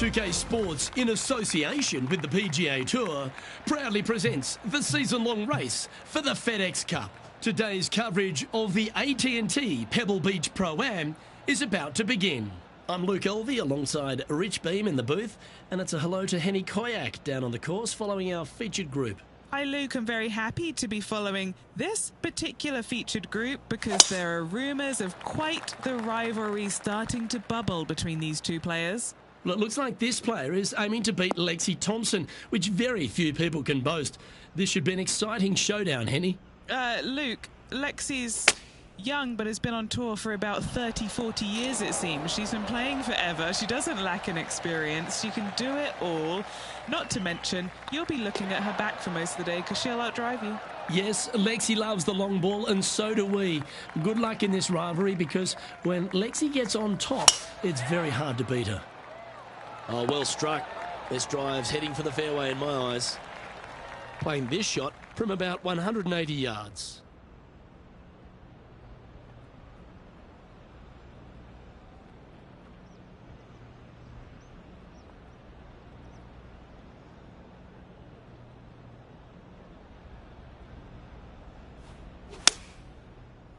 2K Sports, in association with the PGA Tour, proudly presents the season-long race for the FedEx Cup. Today's coverage of the AT&T Pebble Beach Pro-Am is about to begin. I'm Luke Elvey alongside Rich Beam in the booth, and it's a hello to Henny Koyak down on the course following our featured group. Hi Luke, I'm very happy to be following this particular featured group because there are rumours of quite the rivalry starting to bubble between these two players. Well, it looks like this player is aiming to beat Lexi Thompson, which very few people can boast. This should be an exciting showdown, Henny. Luke, Lexi's young but has been on tour for about 30-40 years, it seems. She's been playing forever. She doesn't lack in experience. She can do it all. Not to mention, you'll be looking at her back for most of the day because she'll outdrive you. Yes, Lexi loves the long ball, and so do we. Good luck in this rivalry because when Lexi gets on top, it's very hard to beat her. Oh, well struck. This drive's heading for the fairway in my eyes. Playing this shot from about 180 yards.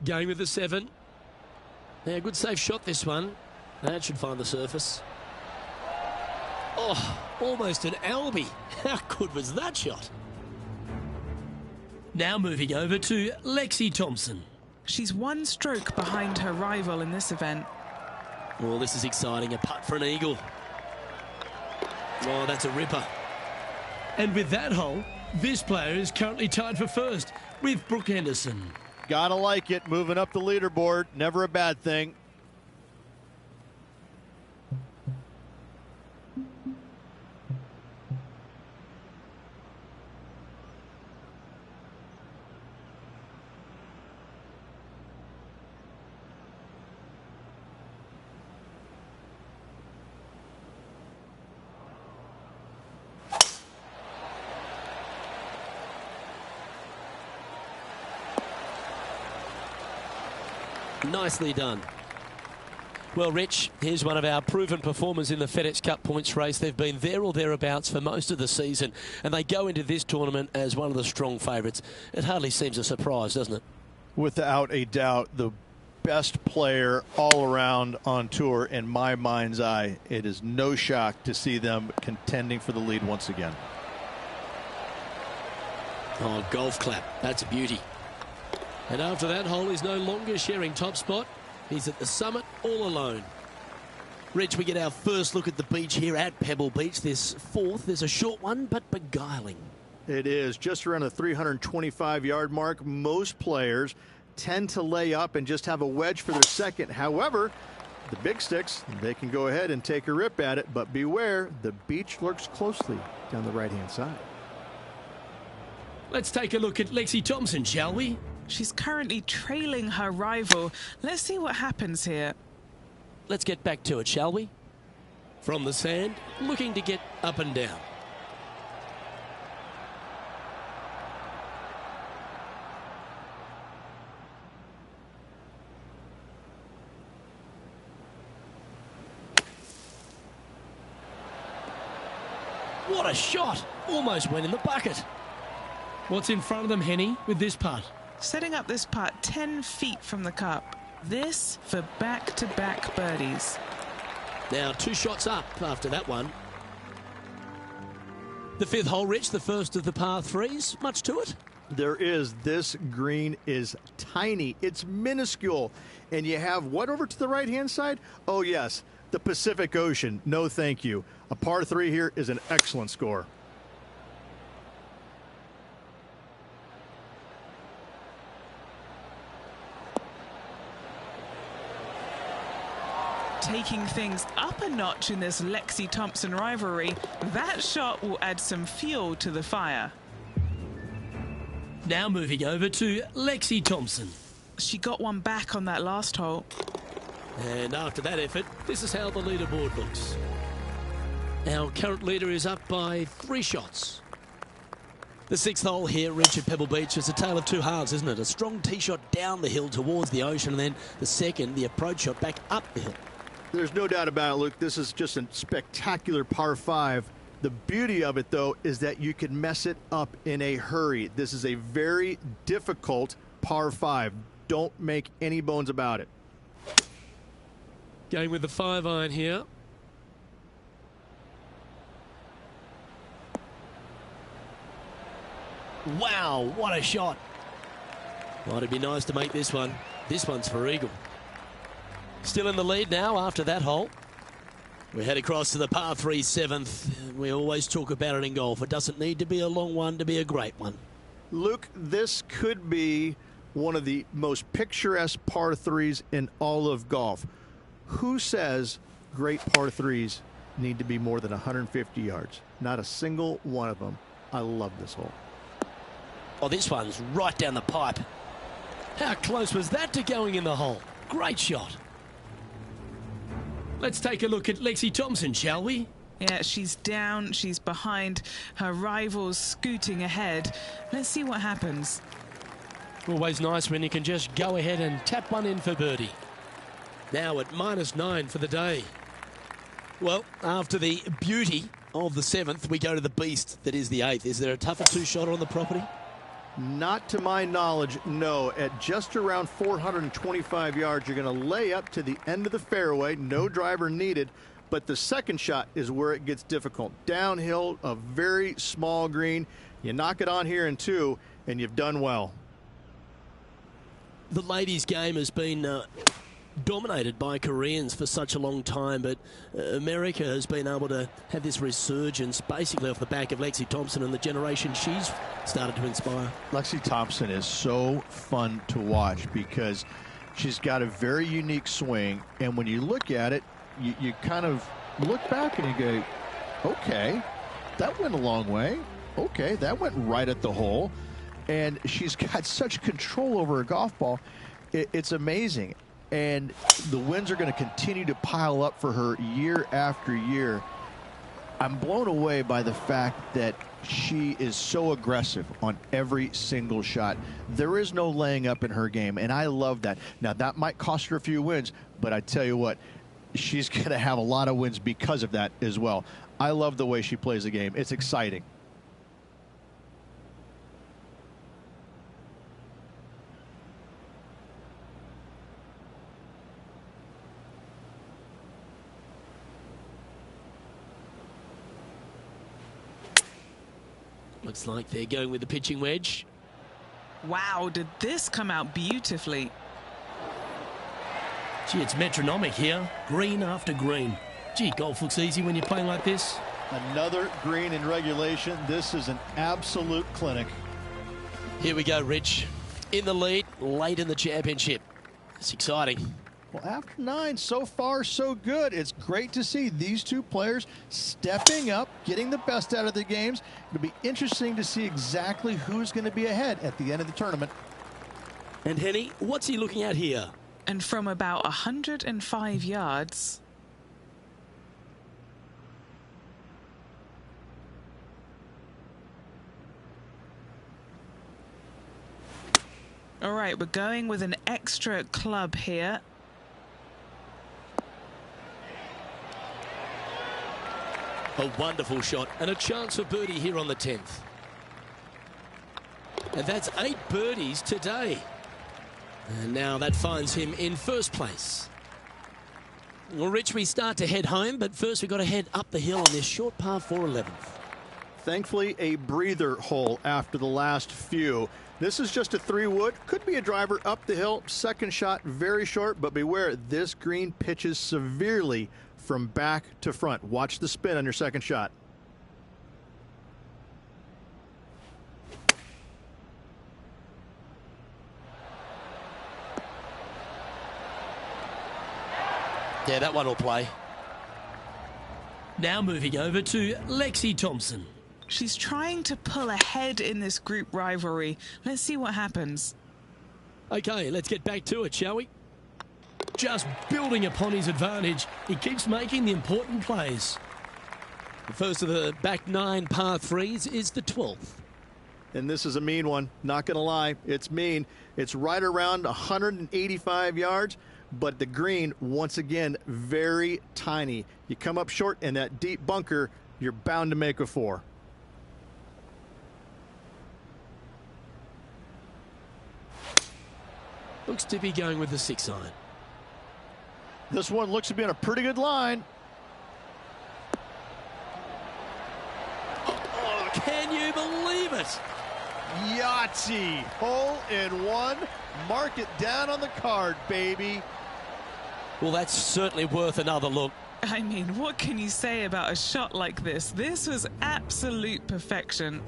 Going with the 7. Yeah, good safe shot this one. That should find the surface. Oh, almost an Albie. How good was that shot? Now moving over to Lexi Thompson. She's one stroke behind her rival in this event. Well, this is exciting. A putt for an eagle. Oh, that's a ripper. And with that hole, this player is currently tied for first with Brooke Henderson. Gotta like it. Moving up the leaderboard. Never a bad thing. Nicely done. Well, Rich, here's one of our proven performers in the FedEx Cup points race. They've been there or thereabouts for most of the season, and they go into this tournament as one of the strong favourites. It hardly seems a surprise, doesn't it? Without a doubt, the best player all around on tour in my mind's eye. It is no shock to see them contending for the lead once again. Oh, golf clap. That's a beauty. And after that hole, he's no longer sharing top spot. He's at the summit all alone. Rich, we get our first look at the beach here at Pebble Beach. This fourth is a short one, but beguiling. It is just around the 325-yard mark. Most players tend to lay up and just have a wedge for their second. However, the big sticks, they can go ahead and take a rip at it. But beware, the beach lurks closely down the right-hand side. Let's take a look at Lexi Thompson, shall we? She's currently trailing her rival. Let's see what happens here. Let's get back to it, shall we? From the sand, looking to get up and down. What a shot! Almost went in the bucket. What's in front of them, Henny, with this putt? Setting up this putt 10 feet from the cup. This for back-to-back birdies. Now 2 shots up after that one. The fifth hole, Rich, the first of the par threes. Much to it? There is. This green is tiny. It's minuscule. And you have what over to the right-hand side? Oh, yes, the Pacific Ocean. No, thank you. A par 3 here is an excellent score. Taking things up a notch in this Lexi Thompson rivalry, that shot will add some fuel to the fire. Now moving over to Lexi Thompson. She got one back on that last hole. And after that effort, this is how the leaderboard looks. Our current leader is up by 3 shots. The 6th hole here, Rich, at Pebble Beach, is a tale of 2 halves, isn't it? A strong tee shot down the hill towards the ocean, and then the second, the approach shot back up the hill. There's no doubt about it, Luke. This is just a spectacular par 5. The beauty of it, though, is that you can mess it up in a hurry. This is a very difficult par 5. Don't make any bones about it. Going with the 5-iron here. Wow, what a shot. Well, it'd be nice to make this one. This one's for eagle. Still in the lead now after that hole. We head across to the par 3 7th. We always talk about it in golf. It doesn't need to be a long one to be a great one. Luke, this could be one of the most picturesque par 3s in all of golf. Who says great par 3s need to be more than 150 yards? Not a single one of them. I love this hole. Oh, this one's right down the pipe. How close was that to going in the hole? Great shot. Let's take a look at Lexi Thompson, shall we? Yeah, she's down, she's behind, her rivals scooting ahead. Let's see what happens. Always nice when you can just go ahead and tap one in for birdie. Now at -9 for the day. Well, after the beauty of the 7th, we go to the beast that is the 8th. Is there a tougher 2-shotter on the property? Not to my knowledge, no. At just around 425 yards, you're going to lay up to the end of the fairway. No driver needed. But the second shot is where it gets difficult. Downhill, a very small green. You knock it on here in 2, and you've done well. The ladies' game has been dominated by Koreans for such a long time, but America has been able to have this resurgence basically off the back of Lexi Thompson and the generation she's started to inspire. Lexi Thompson is so fun to watch because she's got a very unique swing, and when you look at it, you kind of look back and you go, okay, that went a long way. Okay, that went right at the hole. And she's got such control over a golf ball. It's amazing. And the wins are going to continue to pile up for her year after year. I'm blown away by the fact that she is so aggressive on every single shot. There is no laying up in her game, and I love that. Now, that might cost her a few wins, but I tell you what, she's going to have a lot of wins because of that as well. I love the way she plays the game. It's exciting. Looks like they're going with the pitching wedge. Wow, did this come out beautifully? Gee, it's metronomic here. Green after green. Gee, golf looks easy when you're playing like this. Another green in regulation. This is an absolute clinic. Here we go, Rich. In the lead, late in the championship. It's exciting. Well, after 9, so far, so good. It's great to see these two players stepping up, getting the best out of the games. It'll be interesting to see exactly who's going to be ahead at the end of the tournament. And Henny, what's he looking at here? And from about 105 yards. All right, we're going with an extra club here. A wonderful shot and a chance for birdie here on the 10th. And that's 8 birdies today. And now that finds him in first place. Well, Rich, we start to head home, but first we've got to head up the hill on this short par 4 11th. Thankfully, a breather hole after the last few. This is just a 3-wood. Could be a driver up the hill. Second shot, very short, but beware, this green pitches severely from back to front. Watch the spin on your second shot. Yeah, that one will play. Now moving over to Lexi Thompson. She's trying to pull ahead in this group rivalry. Let's see what happens. Okay, let's get back to it, shall we? Just building upon his advantage, he keeps making the important plays. The first of the back 9 par 3s is the 12th. And this is a mean one. Not going to lie. It's mean. It's right around 185 yards, but the green, once again, very tiny. You come up short in that deep bunker, you're bound to make a 4. Looks to be going with the 6-iron. This one looks to be in a pretty good line. Oh, can you believe it? Yahtzee, hole in one. Mark it down on the card, baby. Well, that's certainly worth another look. I mean, what can you say about a shot like this? This was absolute perfection.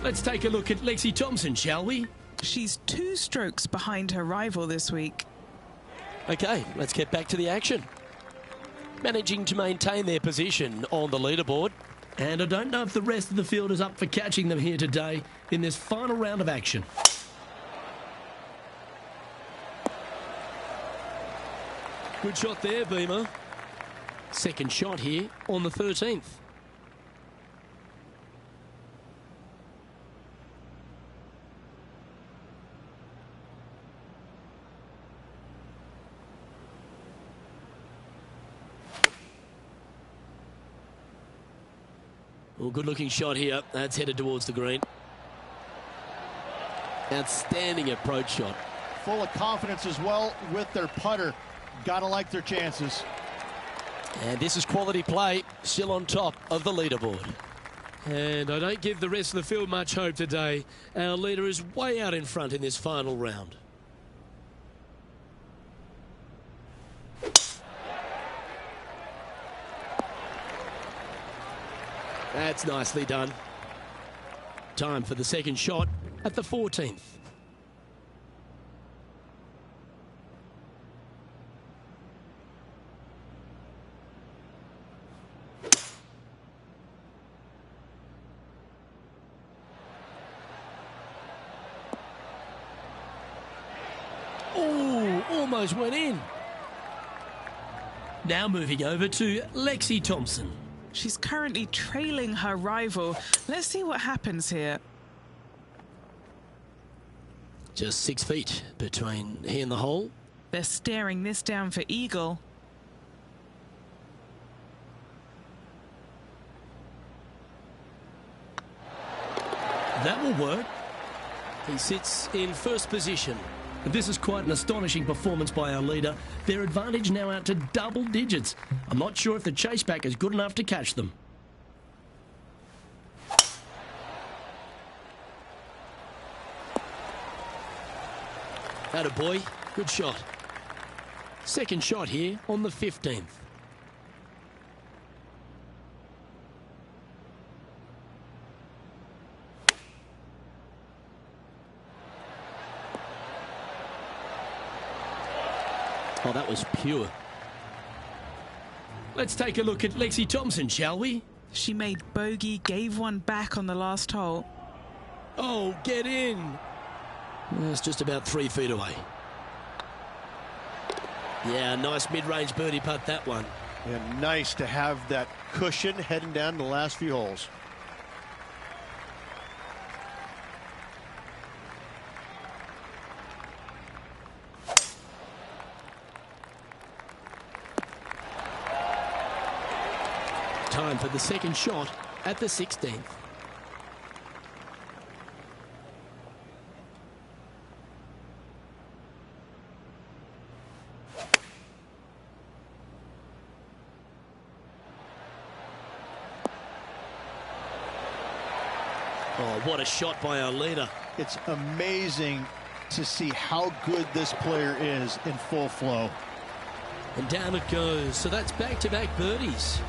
Let's take a look at Lexi Thompson, shall we? She's 2 strokes behind her rival this week. Okay, let's get back to the action. Managing to maintain their position on the leaderboard. And I don't know if the rest of the field is up for catching them here today in this final round of action. Good shot there, Beamer. Second shot here on the 13th. Well, good looking shot here. That's headed towards the green. Outstanding approach shot. Full of confidence as well with their putter. Gotta like their chances. And this is quality play, still on top of the leaderboard. And I don't give the rest of the field much hope today. Our leader is way out in front in this final round. That's nicely done. Time for the second shot at the 14th. Oh, almost went in. Now moving over to Lexi Thompson. She's currently trailing her rival. Let's see what happens here. Just 6 feet between he and the hole. They're staring this down for eagle. That will work. He sits in first position. This is quite an astonishing performance by our leader. Their advantage now out to double digits. I'm not sure if the chase back is good enough to catch them. Attaboy, good shot. Second shot here on the 15th. Oh, that was pure. Let's take a look at Lexi Thompson, shall we? She made bogey, gave one back on the last hole. Oh, get in. That's just about 3 feet away. Yeah, nice mid-range birdie putt, that one. And nice to have that cushion heading down to the last few holes. Time for the second shot at the 16th. Oh, what a shot by our leader. It's amazing to see how good this player is in full flow. And down it goes. So that's back-to-back birdies.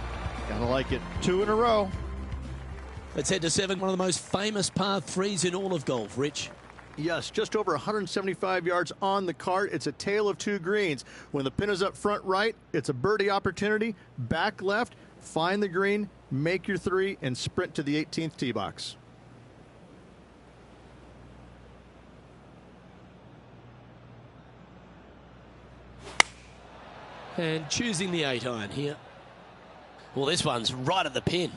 Gotta like it. 2 in a row. Let's head to 7, one of the most famous par 3s in all of golf. Rich. Yes, just over 175 yards on the cart. It's a tale of 2 greens. When the pin is up front right, it's a birdie opportunity. Back left, find the green, make your three, and sprint to the 18th tee box. And choosing the 8-iron here. Well, this one's right at the pin.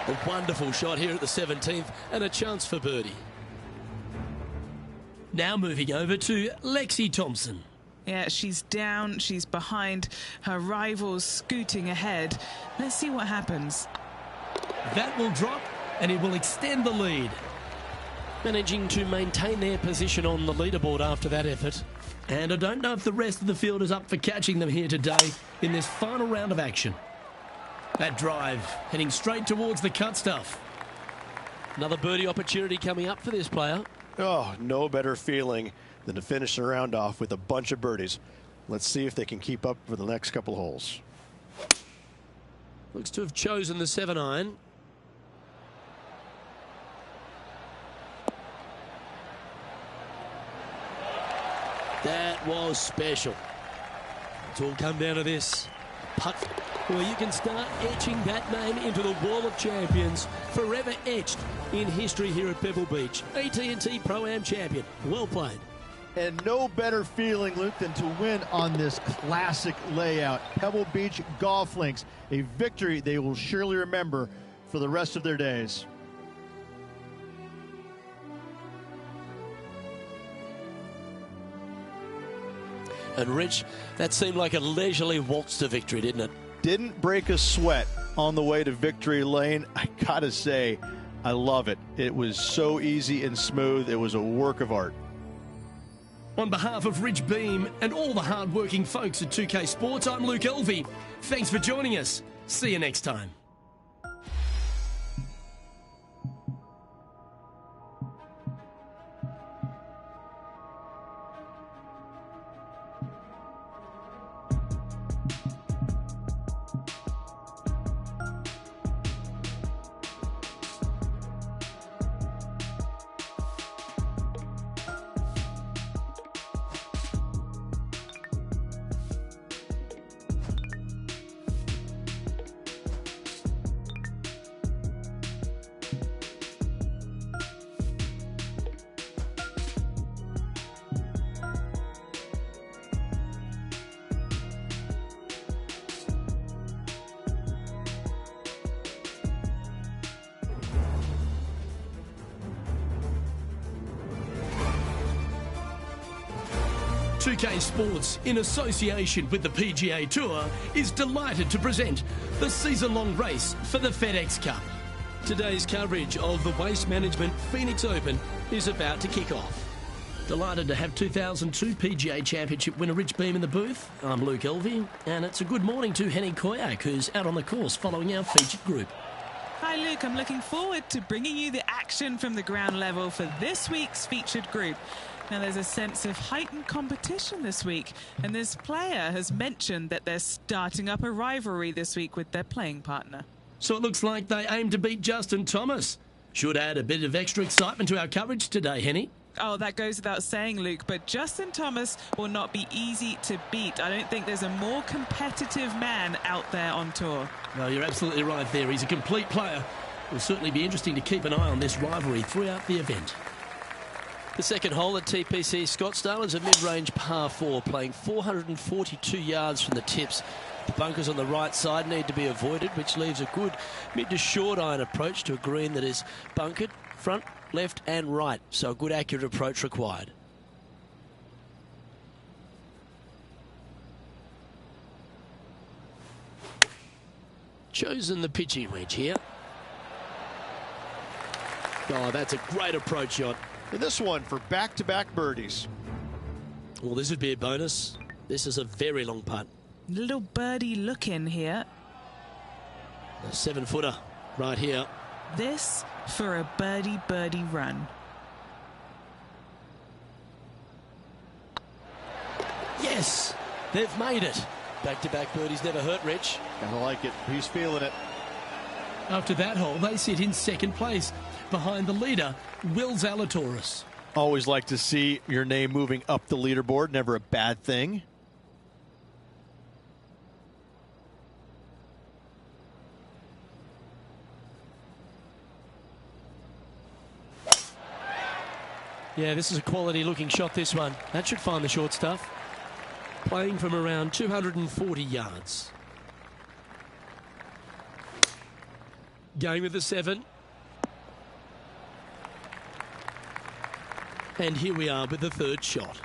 A wonderful shot here at the 17th and a chance for birdie. Now moving over to Lexi Thompson. Yeah, she's down, she's behind, her rivals scooting ahead. Let's see what happens. That will drop and it will extend the lead. Managing to maintain their position on the leaderboard after that effort. And I don't know if the rest of the field is up for catching them here today in this final round of action. That drive heading straight towards the cut stuff. Another birdie opportunity coming up for this player. Oh, no better feeling than to finish the round off with a bunch of birdies. Let's see if they can keep up for the next couple holes. Looks to have chosen the 7-iron. That was special. It's all come down to this. Putt where you can start etching that name into the wall of champions, forever etched in history here at Pebble Beach. AT&T Pro-Am champion. Well played. And no better feeling, Luke, than to win on this classic layout. Pebble Beach Golf Links, a victory they will surely remember for the rest of their days. And Rich, that seemed like a leisurely waltz to victory, didn't it? Didn't break a sweat on the way to victory lane. I gotta say, I love it. It was so easy and smooth. It was a work of art. On behalf of Rich Beem and all the hard-working folks at 2K Sports, I'm Luke Elvey. Thanks for joining us. See you next time. .2K Sports, in association with the PGA Tour, is delighted to present the season-long race for the FedEx Cup. Today's coverage of the Waste Management Phoenix Open is about to kick off. Delighted to have 2002 PGA Championship winner Rich Beem in the booth. I'm Luke Elvey, and it's a good morning to Henning Koyak, who's out on the course following our featured group. Hi Luke, I'm looking forward to bringing you the action from the ground level for this week's featured group. Now there's a sense of heightened competition this week, and this player has mentioned that they're starting up a rivalry this week with their playing partner. So it looks like they aim to beat Justin Thomas. Should add a bit of extra excitement to our coverage today, Henny. Oh, that goes without saying, Luke, but Justin Thomas will not be easy to beat. I don't think there's a more competitive man out there on tour. No, you're absolutely right there. He's a complete player. It'll certainly be interesting to keep an eye on this rivalry throughout the event. The second hole at TPC Scottsdale is a mid-range par 4, playing 442 yards from the tips. The bunkers on the right side need to be avoided, which leaves a good mid to short iron approach to a green that is bunkered front, left and right, so a good accurate approach required. Chosen the pitching wedge here. Oh, that's a great approach shot. And this one for back-to-back birdies. Well, this would be a bonus. This is a very long putt. Little birdie look in here. A 7-footer right here. This for a birdie run. Yes, they've made it. Back-to-back birdies never hurt, Rich. I like it. He's feeling it. After that hole, they sit in second place behind the leader, Will Zalatoris. Always like to see your name moving up the leaderboard. Never a bad thing. Yeah, this is a quality looking shot, this one. That should find the short stuff. Playing from around 240 yards. Going with the 7. And here we are with the third shot.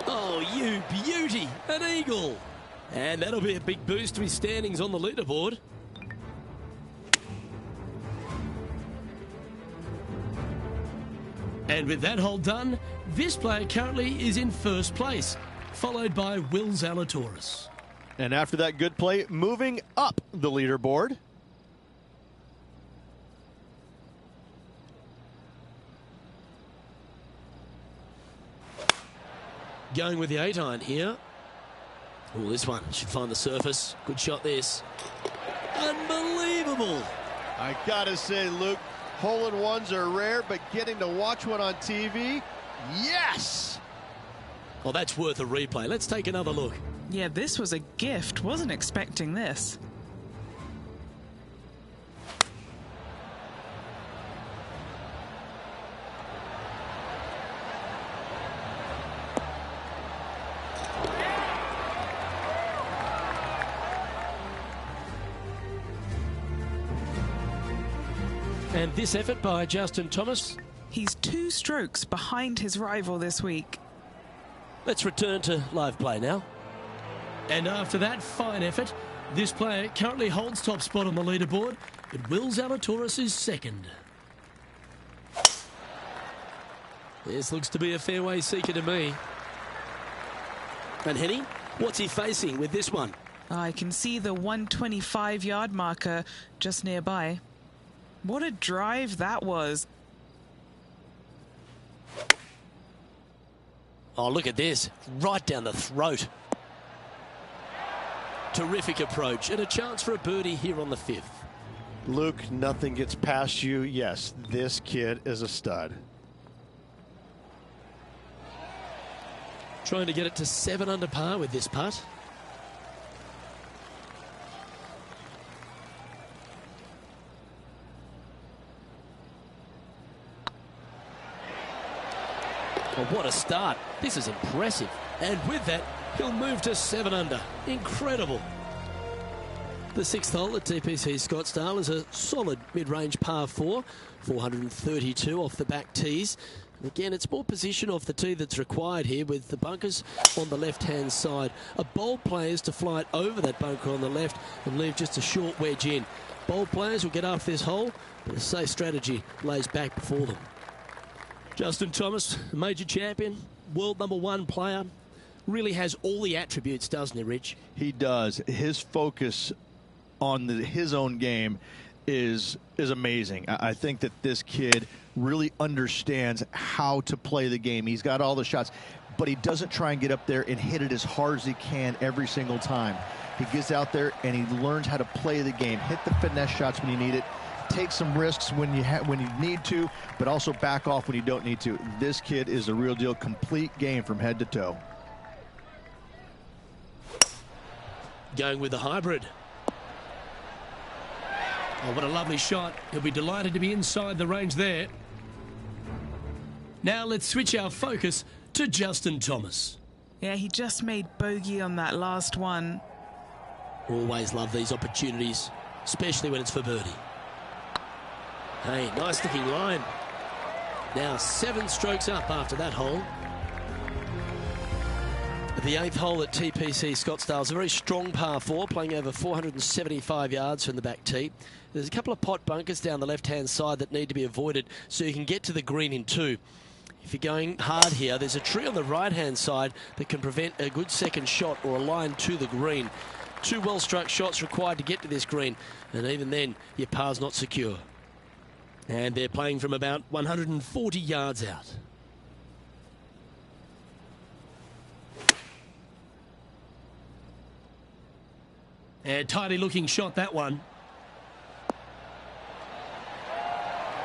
Oh, you beauty! An eagle! And that'll be a big boost to his standings on the leaderboard. And with that hole done, this player currently is in first place, followed by Will Zalatoris. And after that good play, moving up the leaderboard. Going with the 8-iron here. Oh, this one should find the surface. Good shot, this. Unbelievable. I gotta say, Luke, hole-in-ones are rare, but getting to watch one on TV, yes! Well, that's worth a replay. Let's take another look. Yeah, this was a gift. Wasn't expecting this. And this effort by Justin Thomas. He's 2 strokes behind his rival this week. Let's return to live play now. And after that fine effort, this player currently holds top spot on the leaderboard, but Will Zalatoris is second. This looks to be a fairway seeker to me. And Henny, what's he facing with this one? I can see the 125-yard marker just nearby. What a drive that was. Oh, look at this. Right down the throat. Terrific approach and a chance for a birdie here on the 5th. Luke, nothing gets past you. Yes, this kid is a stud. Trying to get it to 7 under par with this putt. Oh, what a start. This is impressive. And with that, he'll move to 7 under. Incredible. The 6th hole at TPC Scottsdale is a solid mid-range par 4, 432 off the back tees. And again, it's more position off the tee that's required here with the bunkers on the left-hand side. A bold player is to fly it over that bunker on the left and leave just a short wedge in. Bold players will get after this hole, but a safe strategy lays back before them. Justin Thomas, major champion, world #1 player, really has all the attributes, doesn't he, Rich? He does. His focus on his own game is amazing. I think that this kid really understands how to play the game. He's got all the shots, but he doesn't try and get up there and hit it as hard as he can every single time. He gets out there and he learns how to play the game, hit the finesse shots when you need it, take some risks when you need to, but also back off when you don't need to. This kid is a real deal, complete game from head to toe. Going with the hybrid. Oh, what a lovely shot. He'll be delighted to be inside the range there. Now let's switch our focus to Justin Thomas. Yeah, he just made bogey on that last one. Always love these opportunities, especially when it's for birdie. Hey, nice looking line. Now 7 strokes up after that hole. The 8th hole at TPC Scottsdale is a very strong par 4, playing over 475 yards from the back tee. There's a couple of pot bunkers down the left-hand side that need to be avoided so you can get to the green in 2. If you're going hard here, there's a tree on the right-hand side that can prevent a good second shot or a line to the green. 2 well-struck shots required to get to this green, and even then, your par's not secure. And they're playing from about 140 yards out. A tidy looking shot, that one.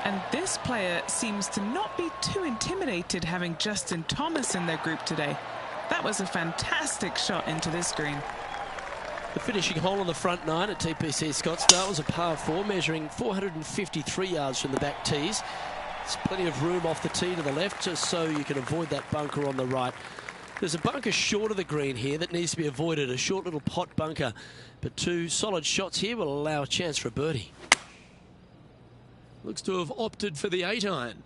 And this player seems to not be too intimidated having Justin Thomas in their group today. That was a fantastic shot into this green. The finishing hole on the front nine at TPC Scottsdale was a par 4, measuring 453 yards from the back tees. There's plenty of room off the tee to the left, just so you can avoid that bunker on the right. There's a bunker short of the green here that needs to be avoided, a short little pot bunker. But 2 solid shots here will allow a chance for a birdie. Looks to have opted for the 8-iron.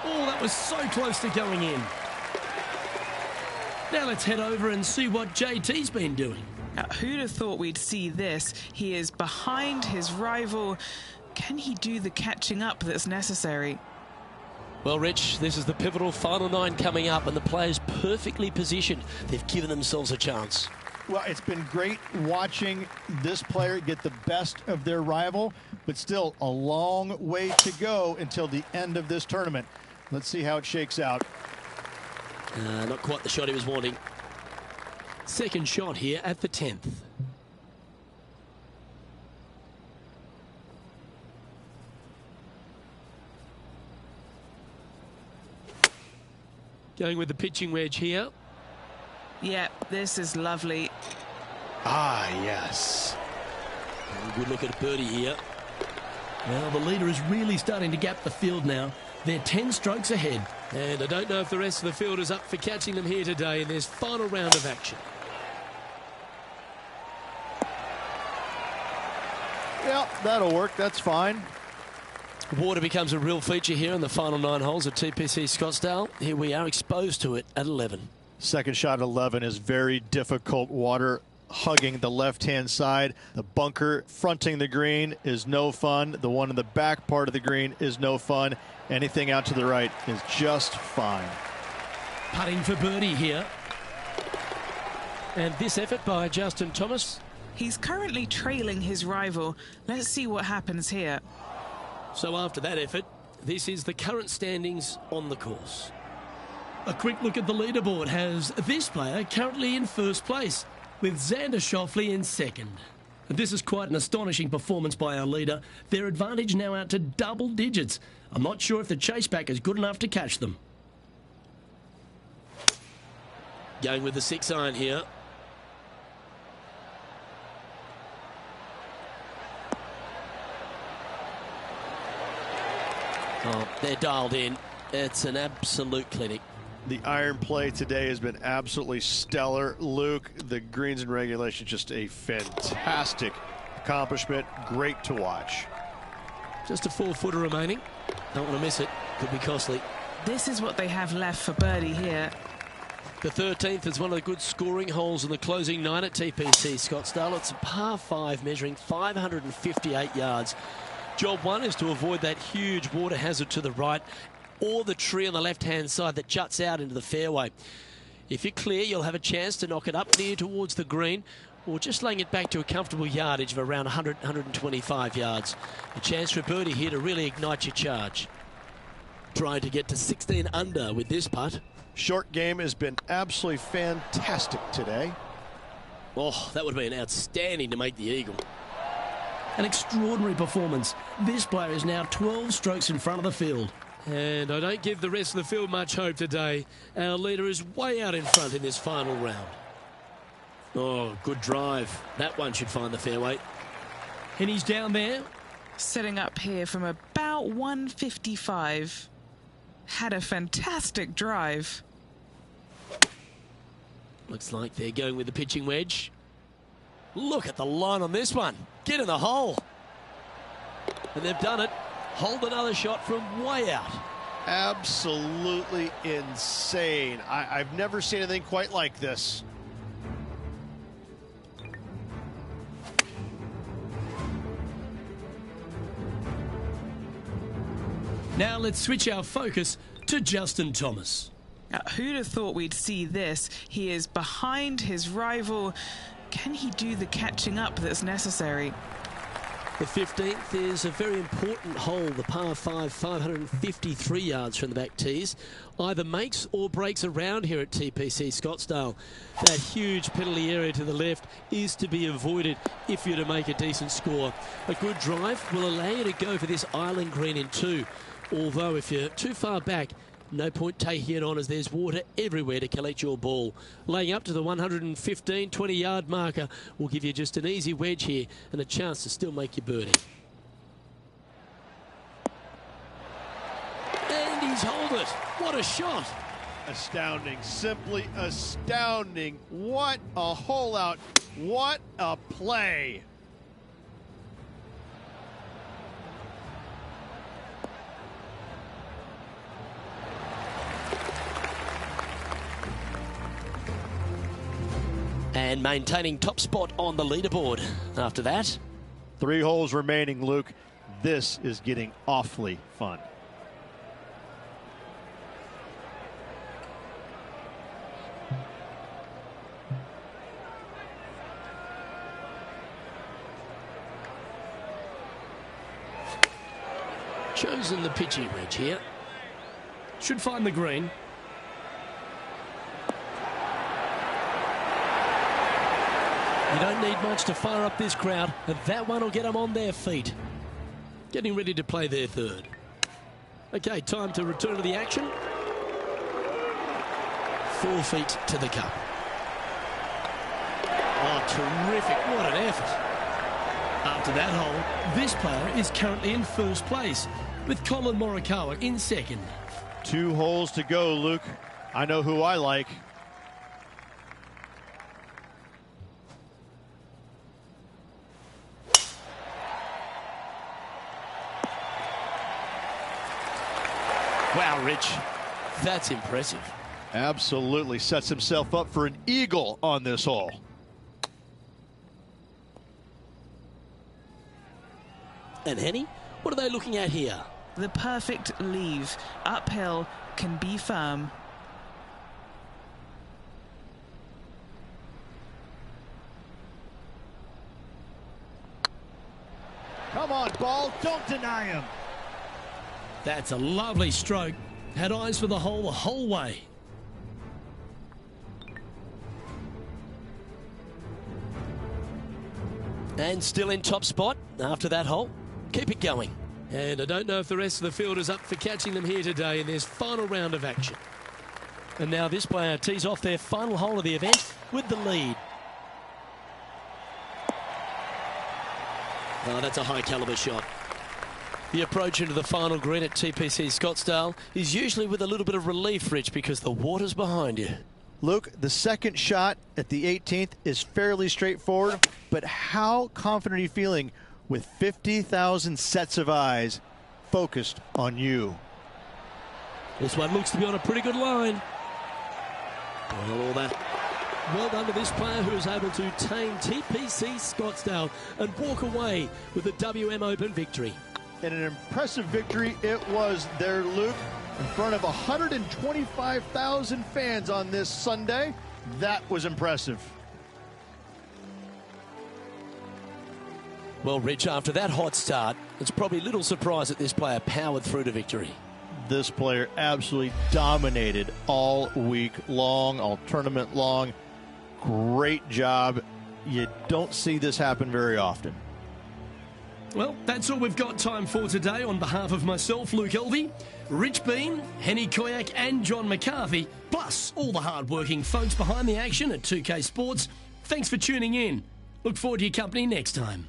Oh, that was so close to going in. Now let's head over and see what JT's been doing. Now, who'd have thought we'd see this? He is behind his rival. Can he do the catching up that's necessary? Well, Rich, this is the pivotal final 9 coming up, and the players perfectly positioned. They've given themselves a chance. Well, it's been great watching this player get the best of their rival, but still a long way to go until the end of this tournament. Let's see how it shakes out. Not quite the shot he was wanting. Second shot here at the 10th. Going with the pitching wedge here. Yeah, this is lovely. Ah, yes. Good look at a birdie here. Well, the leader is really starting to gap the field now. They're 10 strokes ahead. And I don't know if the rest of the field is up for catching them here today in this final round of action. Yeah, that'll work. That's fine. Water becomes a real feature here in the final 9 holes at TPC Scottsdale. Here we are exposed to it at 11. Second shot at 11 is very difficult. Water hugging the left-hand side. The bunker fronting the green is no fun. The one in the back part of the green is no fun. Anything out to the right is just fine. Putting for birdie here. And this effort by Justin Thomas. He's currently trailing his rival. Let's see what happens here. So after that effort, this is the current standings on the course. A quick look at the leaderboard has this player currently in first place, with Xander Schauffele in second. This is quite an astonishing performance by our leader. Their advantage now out to double digits. I'm not sure if the chase back is good enough to catch them. Going with the 6-iron here. Oh, they're dialed in. It's an absolute clinic. The iron play today has been absolutely stellar. Luke, the greens and regulation, just a fantastic accomplishment. Great to watch. Just a 4-footer remaining. Don't want to miss it. Could be costly. This is what they have left for birdie here. The 13th is one of the good scoring holes in the closing 9 at TPC Scottsdale. It's a par 5 measuring 558 yards. Job 1 is to avoid that huge water hazard to the right, or the tree on the left-hand side that juts out into the fairway. If you're clear, you'll have a chance to knock it up near towards the green, or just laying it back to a comfortable yardage of around 100, 125 yards. A chance for a birdie here to really ignite your charge. Trying to get to 16 under with this putt. Short game has been absolutely fantastic today. Oh, that would have been outstanding to make the eagle. An extraordinary performance. This player is now 12 strokes in front of the field. And I don't give the rest of the field much hope today. Our leader is way out in front in this final round. Oh, good drive. That one should find the fairway. And he's down there. Setting up here from about 155. Had a fantastic drive. Looks like they're going with the pitching wedge. Look at the line on this one. Get in the hole. And they've done it. Hold another shot from way out. Absolutely insane. I've never seen anything quite like this. Now let's switch our focus to Justin Thomas. Now, who'd have thought we'd see this? He is behind his rival. Can he do the catching up that's necessary? The 15th is a very important hole, the par 5, 553 yards from the back tees. Either makes or breaks around here at TPC Scottsdale. That huge penalty area to the left is to be avoided if you're to make a decent score. A good drive will allow you to go for this island green in 2. Although if you're too far back, no point taking it on as there's water everywhere to collect your ball. Laying up to the 115, 20-yard marker will give you just an easy wedge here and a chance to still make your birdie. And he's holed it. What a shot. Astounding, simply astounding. What a hole out. What a play. And maintaining top spot on the leaderboard. After that, 3 holes remaining, Luke. This is getting awfully fun. chosen the pitching wedge here. Should find the green. You don't need much to fire up this crowd, and that one will get them on their feet. Getting ready to play their third. Okay, time to return to the action. 4 feet to the cup. Oh, terrific. What an effort. After that hole, this player is currently in first place, with Colin Morikawa in second. 2 holes to go, Luke. I know who I like. Wow, Rich, that's impressive. Absolutely sets himself up for an eagle on this hole. And Henny, what are they looking at here? The perfect leave. Uphill, can be firm. Come on, ball, don't deny him. That's a lovely stroke. Had eyes for the whole way. And still in top spot after that hole. Keep it going. And I don't know if the rest of the field is up for catching them here today in this final round of action. And now this player tees off their final hole of the event with the lead. Oh, that's a high caliber shot. The approach into the final green at TPC Scottsdale is usually with a little bit of relief, Rich, because the water's behind you. Luke, the second shot at the 18th is fairly straightforward, but how confident are you feeling with 50,000 sets of eyes focused on you? This one looks to be on a pretty good line. Well, all that. Well done to this player who is able to tame TPC Scottsdale and walk away with the WM Open victory. And an impressive victory it was there, Luke, in front of 125,000 fans on this Sunday. That was impressive. Well, Rich, after that hot start, it's probably little surprise that this player powered through to victory. This player absolutely dominated all week long, all tournament long. Great job. You don't see this happen very often. Well, that's all we've got time for today. On behalf of myself, Luke Elvey, Rich Bean, Henny Koyak and John McCarthy, plus all the hard-working folks behind the action at 2K Sports, thanks for tuning in. Look forward to your company next time.